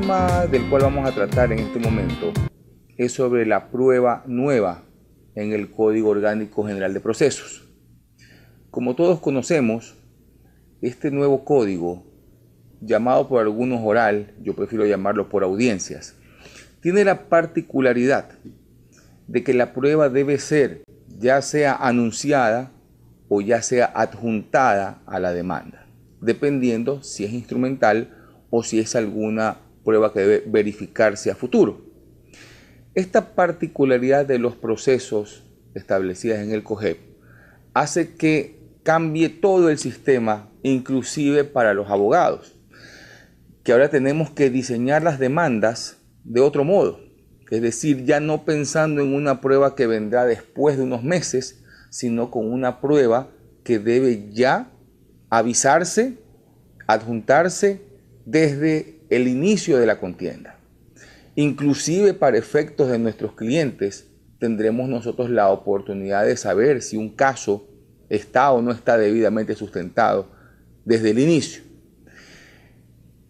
tema del cual vamos a tratar en este momento es sobre la prueba nueva en el Código Orgánico General de Procesos. Como todos conocemos, este nuevo código, llamado por algunos oral, yo prefiero llamarlo por audiencias, tiene la particularidad de que la prueba debe ser ya sea anunciada o ya sea adjuntada a la demanda, dependiendo si es instrumental o si es alguna prueba que debe verificarse a futuro. Esta particularidad de los procesos establecidas en el COGEP hace que cambie todo el sistema, inclusive para los abogados, que ahora tenemos que diseñar las demandas de otro modo, es decir, ya no pensando en una prueba que vendrá después de unos meses, sino con una prueba que debe ya avisarse, adjuntarse desde el inicio de la contienda. Inclusive para efectos de nuestros clientes, tendremos nosotros la oportunidad de saber si un caso está o no está debidamente sustentado desde el inicio.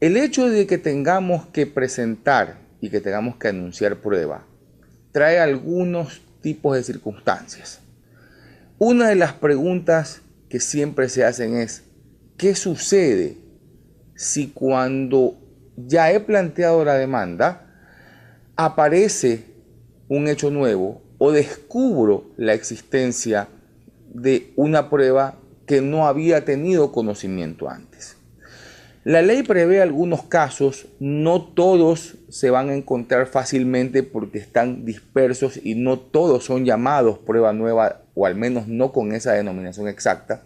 El hecho de que tengamos que presentar y que tengamos que anunciar prueba trae algunos tipos de circunstancias. Una de las preguntas que siempre se hacen es: ¿qué sucede si cuando ya he planteado la demanda aparece un hecho nuevo o descubro la existencia de una prueba que no había tenido conocimiento antes? La ley prevé algunos casos, no todos se van a encontrar fácilmente porque están dispersos y no todos son llamados prueba nueva, o al menos no con esa denominación exacta.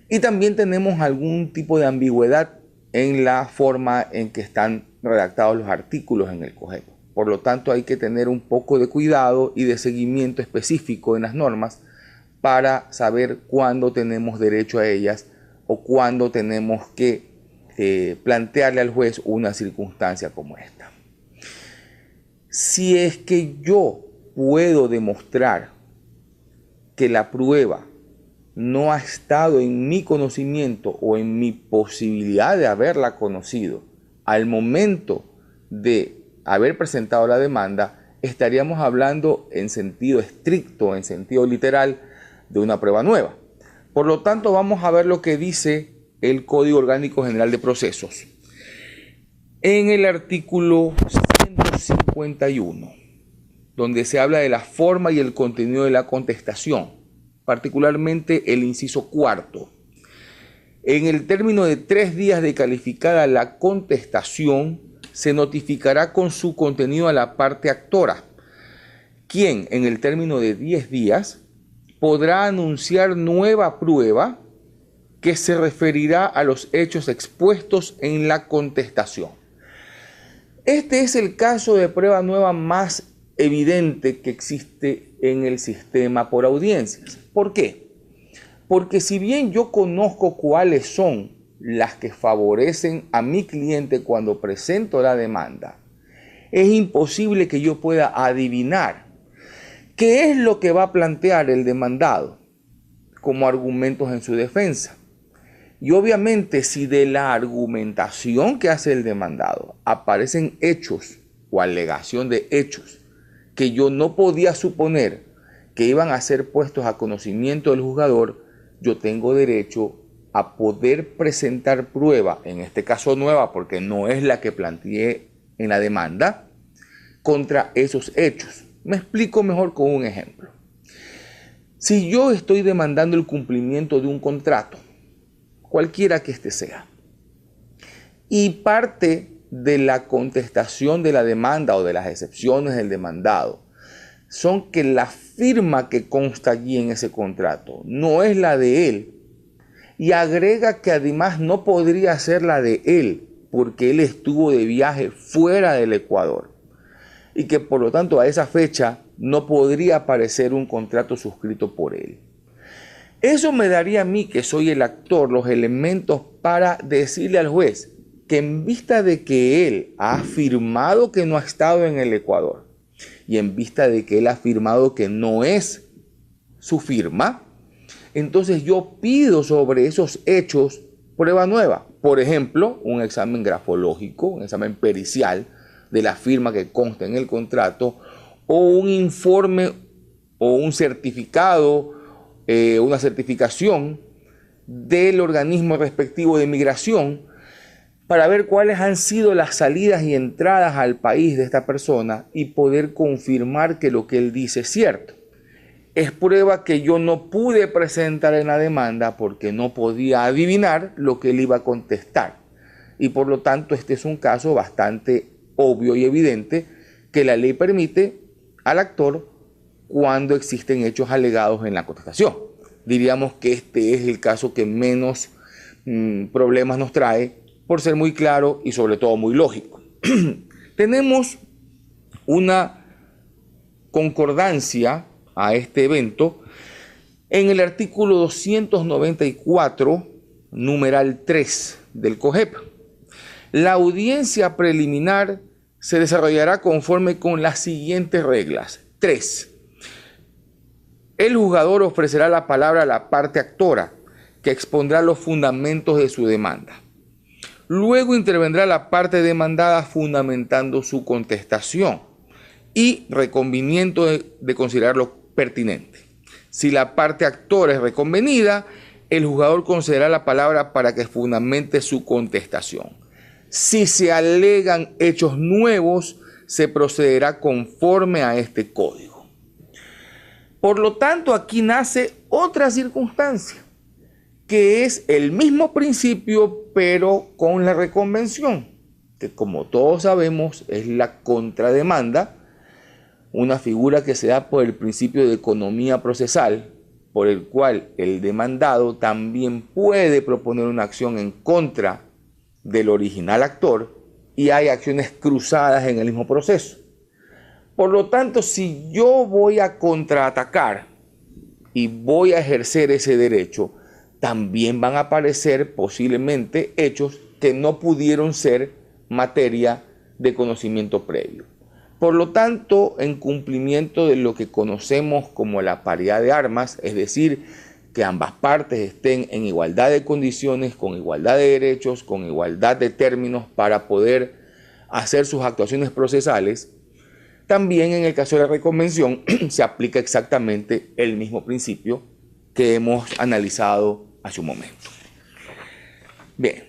Y también tenemos algún tipo de ambigüedad en la forma en que están redactados los artículos en el COGEP. Por lo tanto, hay que tener un poco de cuidado y de seguimiento específico en las normas para saber cuándo tenemos derecho a ellas o cuándo tenemos que plantearle al juez una circunstancia como esta. Si es que yo puedo demostrar que la prueba no ha estado en mi conocimiento o en mi posibilidad de haberla conocido al momento de haber presentado la demanda, estaríamos hablando en sentido estricto, en sentido literal, de una prueba nueva. Por lo tanto, vamos a ver lo que dice el Código Orgánico General de Procesos. En el artículo 151, donde se habla de la forma y el contenido de la contestación, particularmente el inciso cuarto. En el término de 3 días de calificada la contestación, se notificará con su contenido a la parte actora, quien en el término de 10 días podrá anunciar nueva prueba que se referirá a los hechos expuestos en la contestación. Este es el caso de prueba nueva más evidente que existe en el sistema por audiencias. ¿Por qué? Porque si bien yo conozco cuáles son las que favorecen a mi cliente cuando presento la demanda, es imposible que yo pueda adivinar qué es lo que va a plantear el demandado como argumentos en su defensa. Y obviamente, si de la argumentación que hace el demandado aparecen hechos o alegación de hechos que yo no podía suponer que iban a ser puestos a conocimiento del juzgador, yo tengo derecho a poder presentar prueba, en este caso nueva porque no es la que planteé en la demanda, contra esos hechos. Me explico mejor con un ejemplo. Si yo estoy demandando el cumplimiento de un contrato, cualquiera que éste sea, y parte de la contestación de la demanda o de las excepciones del demandado son que la firma que consta allí en ese contrato no es la de él, y agrega que además no podría ser la de él porque él estuvo de viaje fuera del Ecuador y que por lo tanto a esa fecha no podría aparecer un contrato suscrito por él. Eso me daría a mí, que soy el actor, los elementos para decirle al juez que en vista de que él ha afirmado que no ha estado en el Ecuador y en vista de que él ha afirmado que no es su firma, entonces yo pido sobre esos hechos prueba nueva. Por ejemplo, un examen grafológico, un examen pericial de la firma que consta en el contrato, o un informe o un certificado, una certificación del organismo respectivo de migración para ver cuáles han sido las salidas y entradas al país de esta persona y poder confirmar que lo que él dice es cierto. Es prueba que yo no pude presentar en la demanda porque no podía adivinar lo que él iba a contestar. Y por lo tanto, este es un caso bastante obvio y evidente que la ley permite al actor cuando existen hechos alegados en la contestación. Diríamos que este es el caso que menos problemas nos trae por ser muy claro y sobre todo muy lógico. Tenemos una concordancia a este evento en el artículo 294, numeral 3 del COGEP. La audiencia preliminar se desarrollará conforme con las siguientes reglas. 3. El juzgador ofrecerá la palabra a la parte actora, que expondrá los fundamentos de su demanda. Luego intervendrá la parte demandada fundamentando su contestación y reconviniendo de considerarlo pertinente. Si la parte actora es reconvenida, el juzgador concederá la palabra para que fundamente su contestación. Si se alegan hechos nuevos, se procederá conforme a este código. Por lo tanto, aquí nace otra circunstancia, que es el mismo principio, pero con la reconvención, que como todos sabemos es la contrademanda, una figura que se da por el principio de economía procesal, por el cual el demandado también puede proponer una acción en contra del original actor y hay acciones cruzadas en el mismo proceso. Por lo tanto, si yo voy a contraatacar y voy a ejercer ese derecho, también van a aparecer posiblemente hechos que no pudieron ser materia de conocimiento previo. Por lo tanto, en cumplimiento de lo que conocemos como la paridad de armas, es decir, que ambas partes estén en igualdad de condiciones, con igualdad de derechos, con igualdad de términos para poder hacer sus actuaciones procesales, también en el caso de la reconvención se aplica exactamente el mismo principio que hemos analizado hace un momento. Bien,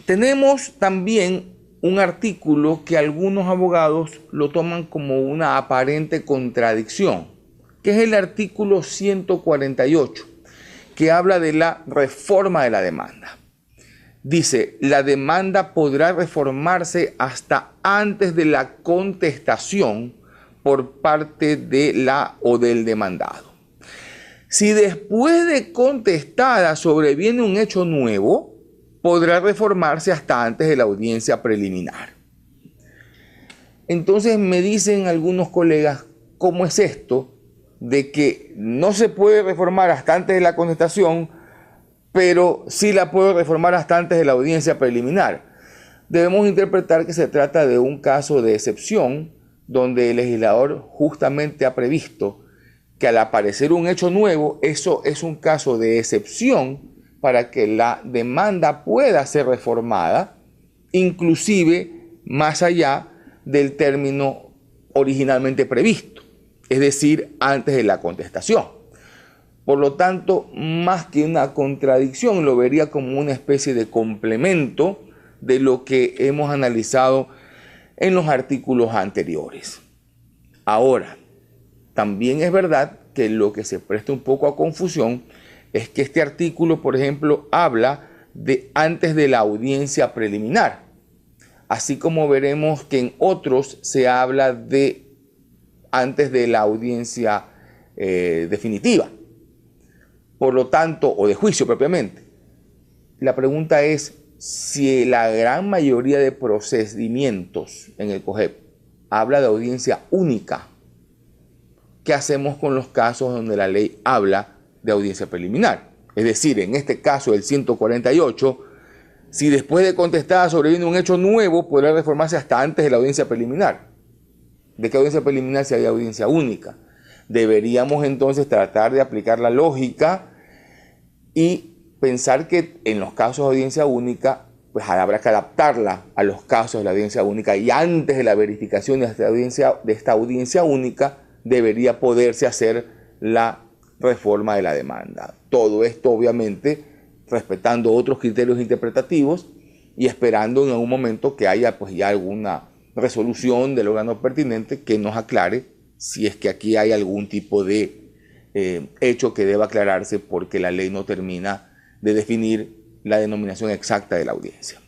tenemos también un artículo que algunos abogados lo toman como una aparente contradicción, que es el artículo 148, que habla de la reforma de la demanda. Dice, la demanda podrá reformarse hasta antes de la contestación por parte de la o del demandado. Si después de contestada sobreviene un hecho nuevo, podrá reformarse hasta antes de la audiencia preliminar. Entonces me dicen algunos colegas, ¿cómo es esto de que no se puede reformar hasta antes de la contestación, pero sí la puedo reformar hasta antes de la audiencia preliminar? Debemos interpretar que se trata de un caso de excepción donde el legislador justamente ha previsto que al aparecer un hecho nuevo, eso es un caso de excepción para que la demanda pueda ser reformada, inclusive más allá del término originalmente previsto, es decir, antes de la contestación. Por lo tanto, más que una contradicción, lo vería como una especie de complemento de lo que hemos analizado en los artículos anteriores. Ahora, también es verdad que lo que se presta un poco a confusión es que este artículo, por ejemplo, habla de antes de la audiencia preliminar, así como veremos que en otros se habla de antes de la audiencia definitiva. Por lo tanto, o de juicio propiamente. La pregunta es si la gran mayoría de procedimientos en el COGEP habla de audiencia única. ¿Qué hacemos con los casos donde la ley habla de audiencia preliminar? Es decir, en este caso del 148, si después de contestada sobreviene un hecho nuevo, podrá reformarse hasta antes de la audiencia preliminar. ¿De qué audiencia preliminar si hay audiencia única? Deberíamos entonces tratar de aplicar la lógica y pensar que en los casos de audiencia única, pues habrá que adaptarla a los casos de la audiencia única, y antes de la verificación de esta audiencia única debería poderse hacer la reforma de la demanda. Todo esto obviamente respetando otros criterios interpretativos y esperando en algún momento que haya pues ya alguna resolución del órgano pertinente que nos aclare si es que aquí hay algún tipo de hecho que deba aclararse, porque la ley no termina de definir la denominación exacta de la audiencia.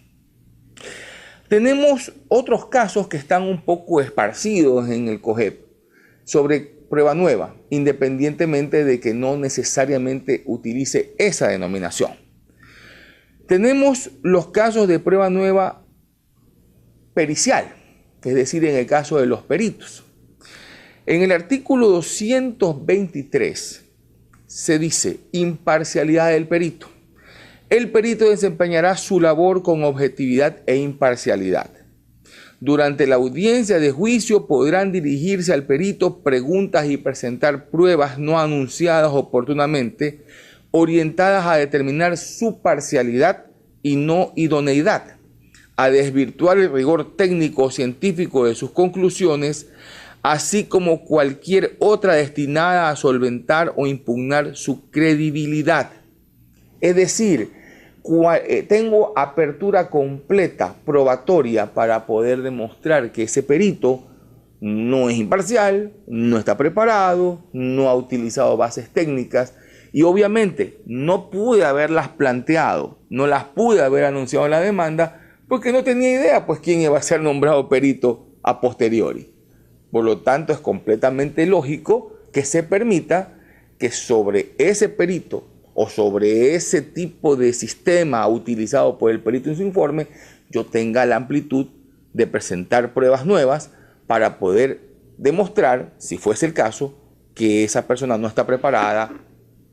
Tenemos otros casos que están un poco esparcidos en el COGEP sobre prueba nueva, independientemente de que no necesariamente utilice esa denominación. Tenemos los casos de prueba nueva pericial, es decir, en el caso de los peritos. En el artículo 223 se dice: imparcialidad del perito. El perito desempeñará su labor con objetividad e imparcialidad. Durante la audiencia de juicio podrán dirigirse al perito preguntas y presentar pruebas no anunciadas oportunamente, orientadas a determinar su parcialidad y no idoneidad, a desvirtuar el rigor técnico o científico de sus conclusiones, así como cualquier otra destinada a solventar o impugnar su credibilidad. Es decir, tengo apertura completa, probatoria, para poder demostrar que ese perito no es imparcial, no está preparado, no ha utilizado bases técnicas, y obviamente no pude haberlas planteado, no las pude haber anunciado en la demanda, porque no tenía idea pues quién iba a ser nombrado perito a posteriori. Por lo tanto, es completamente lógico que se permita que sobre ese perito o sobre ese tipo de sistema utilizado por el perito en su informe, yo tenga la amplitud de presentar pruebas nuevas para poder demostrar, si fuese el caso, que esa persona no está preparada,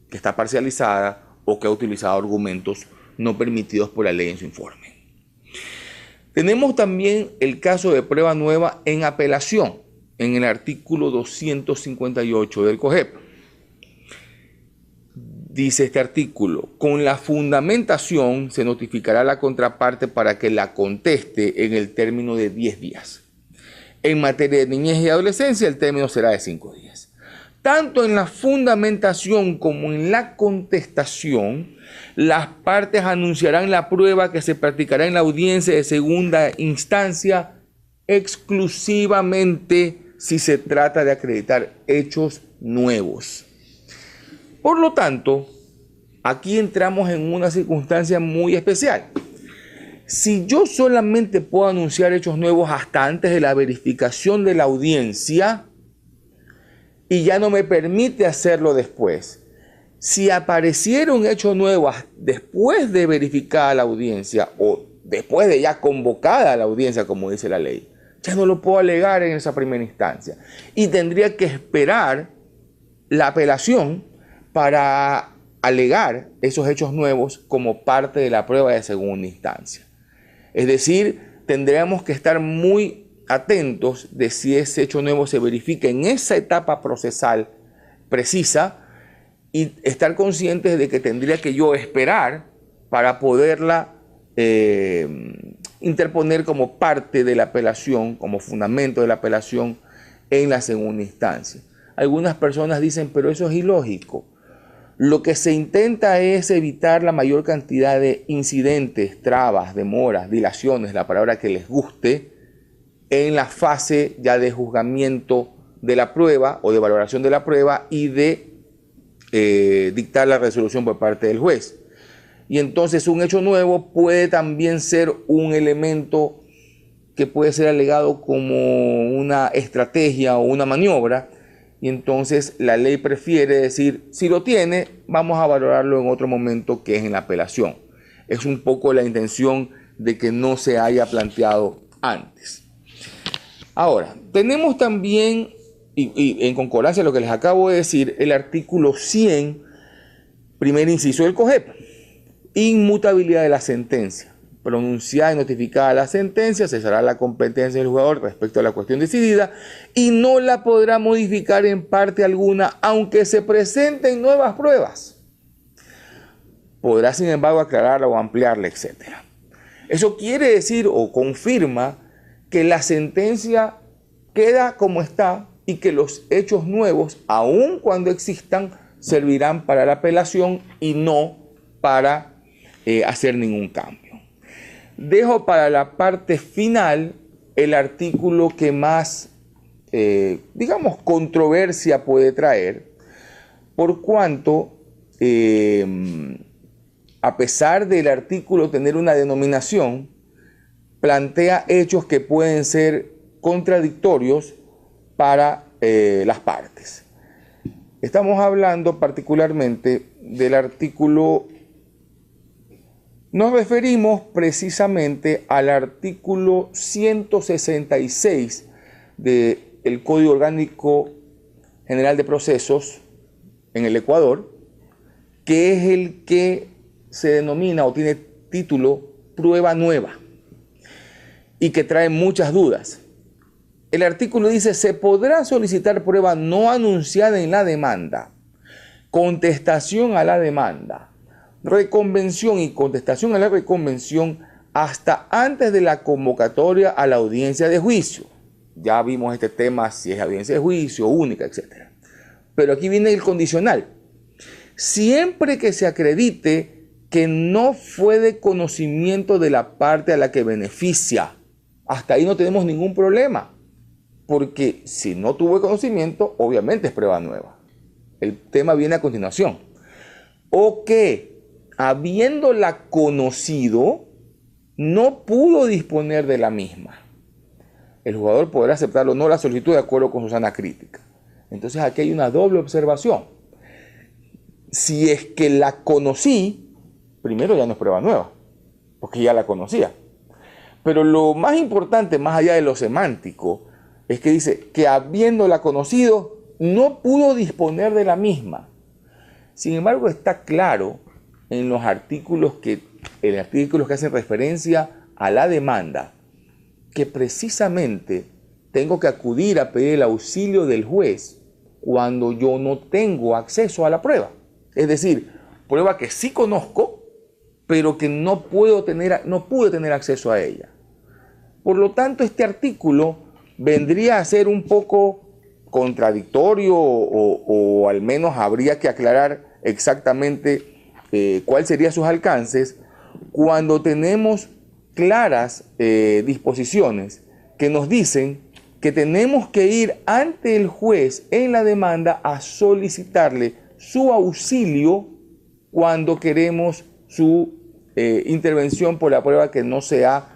que está parcializada o que ha utilizado argumentos no permitidos por la ley en su informe. Tenemos también el caso de prueba nueva en apelación, en el artículo 258 del COGEP. Dice este artículo: con la fundamentación se notificará a la contraparte para que la conteste en el término de 10 días. En materia de niñez y adolescencia, el término será de 5 días. Tanto en la fundamentación como en la contestación, las partes anunciarán la prueba que se practicará en la audiencia de segunda instancia exclusivamente si se trata de acreditar hechos nuevos. Por lo tanto, aquí entramos en una circunstancia muy especial. Si yo solamente puedo anunciar hechos nuevos hasta antes de la verificación de la audiencia y ya no me permite hacerlo después, si apareciera un hecho nuevo después de verificada la audiencia o después de ya convocada la audiencia, como dice la ley, ya no lo puedo alegar en esa primera instancia y tendría que esperar la apelación para alegar esos hechos nuevos como parte de la prueba de segunda instancia. Es decir, tendríamos que estar muy atentos de si ese hecho nuevo se verifica en esa etapa procesal precisa y estar conscientes de que tendría que yo esperar para poderla interponer como parte de la apelación, como fundamento de la apelación en la segunda instancia. Algunas personas dicen, pero eso es ilógico. Lo que se intenta es evitar la mayor cantidad de incidentes, trabas, demoras, dilaciones, la palabra que les guste, en la fase ya de juzgamiento de la prueba o de valoración de la prueba y de dictar la resolución por parte del juez. Y entonces un hecho nuevo puede también ser un elemento que puede ser alegado como una estrategia o una maniobra. Y entonces la ley prefiere decir, si lo tiene, vamos a valorarlo en otro momento, que es en la apelación. Es un poco la intención de que no se haya planteado antes. Ahora, tenemos también, y en concordancia a lo que les acabo de decir, el artículo 100, primer inciso del COGEP. Inmutabilidad de la sentencia. Pronunciada y notificada la sentencia, cesará la competencia del jugador respecto a la cuestión decidida y no la podrá modificar en parte alguna, aunque se presenten nuevas pruebas. podrá sin embargo aclararla o ampliarla, etc. Eso quiere decir o confirma que la sentencia queda como está y que los hechos nuevos, aun cuando existan, servirán para la apelación y no para hacer ningún cambio. Dejo para la parte final el artículo que más, digamos, controversia puede traer, por cuanto, a pesar del artículo tener una denominación, plantea hechos que pueden ser contradictorios para las partes. Estamos hablando particularmente del artículo, nos referimos precisamente al artículo 166 del Código Orgánico General de Procesos en el Ecuador, que es el que se denomina o tiene título prueba nueva y que trae muchas dudas. El artículo dice: se podrá solicitar prueba no anunciada en la demanda, contestación a la demanda, reconvención y contestación a la reconvención hasta antes de la convocatoria a la audiencia de juicio. Ya vimos este tema, si es audiencia de juicio, única, etc. Pero aquí viene el condicional. Siempre que se acredite que no fue de conocimiento de la parte a la que beneficia. Hasta ahí no tenemos ningún problema, porque si no tuvo conocimiento, obviamente es prueba nueva. El tema viene a continuación. O que, habiéndola conocido, no pudo disponer de la misma. El jugador podrá aceptar o no la solicitud de acuerdo con su sana crítica. Entonces aquí hay una doble observación. Si es que la conocí, primero ya no es prueba nueva, porque ya la conocía. Pero lo más importante, más allá de lo semántico, es que dice que habiéndola conocido, no pudo disponer de la misma. Sin embargo, está claro en los artículos que hacen referencia a la demanda, que precisamente tengo que acudir a pedir el auxilio del juez cuando yo no tengo acceso a la prueba. Es decir, prueba que sí conozco, pero que no pude tener acceso a ella. Por lo tanto, este artículo vendría a ser un poco contradictorio o al menos habría que aclarar exactamente cuáles serían sus alcances cuando tenemos claras disposiciones que nos dicen que tenemos que ir ante el juez en la demanda a solicitarle su auxilio cuando queremos su intervención por la prueba que no se ha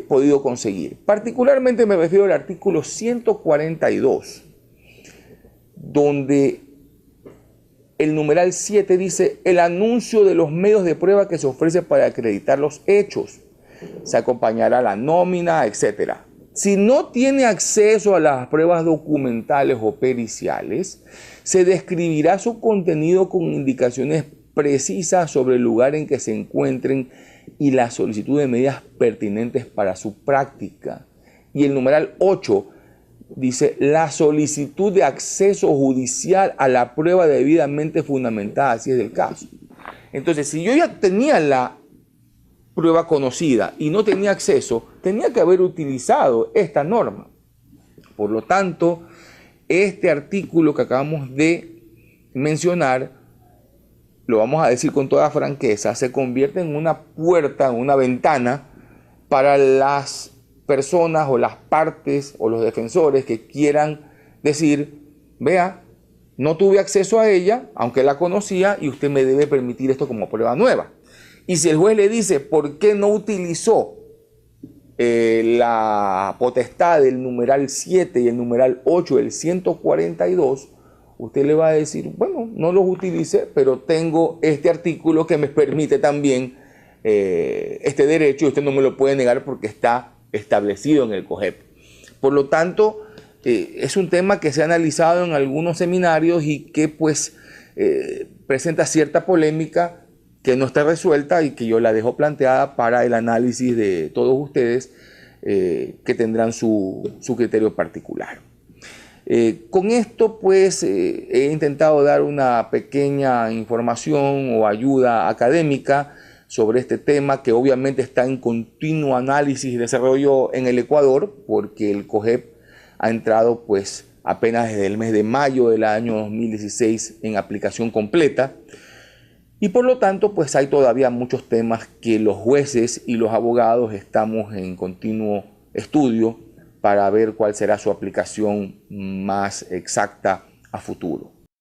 podido conseguir. Particularmente me refiero al artículo 142, donde el numeral 7 dice: el anuncio de los medios de prueba que se ofrece para acreditar los hechos. Se acompañará la nómina, etc. Si no tiene acceso a las pruebas documentales o periciales, se describirá su contenido con indicaciones precisas sobre el lugar en que se encuentren y la solicitud de medidas pertinentes para su práctica. Y el numeral 8 dice: la solicitud de acceso judicial a la prueba debidamente fundamentada, si es del caso. Entonces, si yo ya tenía la prueba conocida y no tenía acceso, tenía que haber utilizado esta norma. Por lo tanto, este artículo que acabamos de mencionar, lo vamos a decir con toda franqueza, se convierte en una puerta, en una ventana para las personas o las partes o los defensores que quieran decir: vea, no tuve acceso a ella, aunque la conocía, y usted me debe permitir esto como prueba nueva. Y si el juez le dice: ¿por qué no utilizó la potestad del numeral 7 y el numeral 8 del 142? Usted le va a decir: bueno, no los utilicé, pero tengo este artículo que me permite también este derecho y usted no me lo puede negar porque está establecido en el COGEP. Por lo tanto, es un tema que se ha analizado en algunos seminarios y que pues presenta cierta polémica que no está resuelta y que yo la dejo planteada para el análisis de todos ustedes que tendrán su criterio particular. Con esto pues he intentado dar una pequeña información o ayuda académica sobre este tema, que obviamente está en continuo análisis y desarrollo en el Ecuador, porque el COGEP ha entrado pues apenas desde el mes de mayo del año 2016 en aplicación completa. Y por lo tanto, pues hay todavía muchos temas que los jueces y los abogados estamos en continuo estudio para ver cuál será su aplicación más exacta a futuro.